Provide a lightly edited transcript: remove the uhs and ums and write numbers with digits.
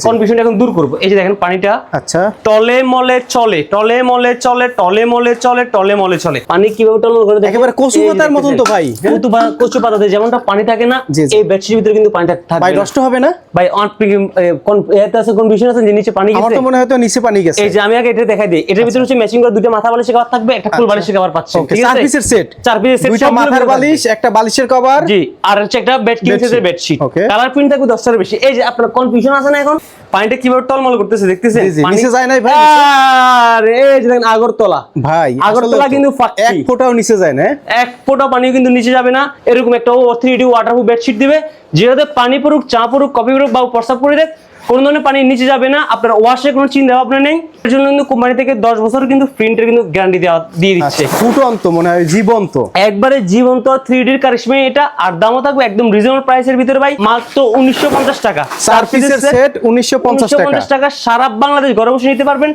Confusion এখন দূর করব। এই যে দেখেন পানিটা আচ্ছা টলে মলে চলে, টলে মলে চলে, টলে মলে চলে, টলে মলে চলে। পানি কিভাবে টলমল করে দেখেন, একেবারে কচু পাতার মতন তো ভাই। কচু পাতাতে যেমনটা পানি থাকে না, এই বেডশিটের ভিতরে কিন্তু পানিটা থাকবে ভাই, নষ্ট হবে না ভাই। এতে আছে কনফিউশন আছে যে নিচে পানি গেছে, আমার তো মনে হয় তো নিচে পানি গেছে। এই যে আমি আগে এটা দেখাই দিই, এটার ভিতরে হচ্ছে ম্যাচিং করে দুটো মাথা বালিশের কভার থাকবে, একটা ফুল বালিশের কভার পাচ্ছেন, ঠিক আছে? 4 পিসের সেট, 4 পিসের সেট, দুইটা মাথার বালিশ, একটা বালিশের কভার, জি, আর হচ্ছে একটা বেড কিং সাইজের বেডশিট। ওকে, কালার প্রিন্ট থাকবে 10টার বেশি। এই যে আপনার কনফিউশন আছে না এখন, পানিটা কিভাবে টলমল করতেছে দেখতেছেন? নিচে যায় নাই ভাই, আরে এই যে দেখেন আগরতলা, ভাই আগরতলা কিন্তু এক ফোঁটাও নিচে যায় না, এক ফোঁটা পানিও কিন্তু নিচে যাবে না। এরকম একটা 3D ওয়াটারপ্রুফ বেডশিট দিবে, যেটাতে পানি পড়ুক, চা পড়ুক, কফি পড়ুক বা প্রস্রাব করে দেখ, কোন ধরনের পানি নিচে যাবে না। আপনার ওয়াশে কোনো চিন্তা ভাবনা নেই। এর জন্য কিন্তু কোম্পানি থেকে 10 বছর কিন্তু প্রিন্টের কিন্তু গ্যারান্টি দিয়ে দিচ্ছে। ফুটন্ত মনে হয়, জীবন্ত, একবারে জীবন্ত 3D এর কারিশমা এটা। আর দামও থাকবে একদম রিজনেবল প্রাইসের ভিতরে ভাই, মাত্র 1950 টাকা। 4 পিসের সেট 1950 টাকা। সারা বাংলাদেশ ঘরে বসে নিতে পারবেন।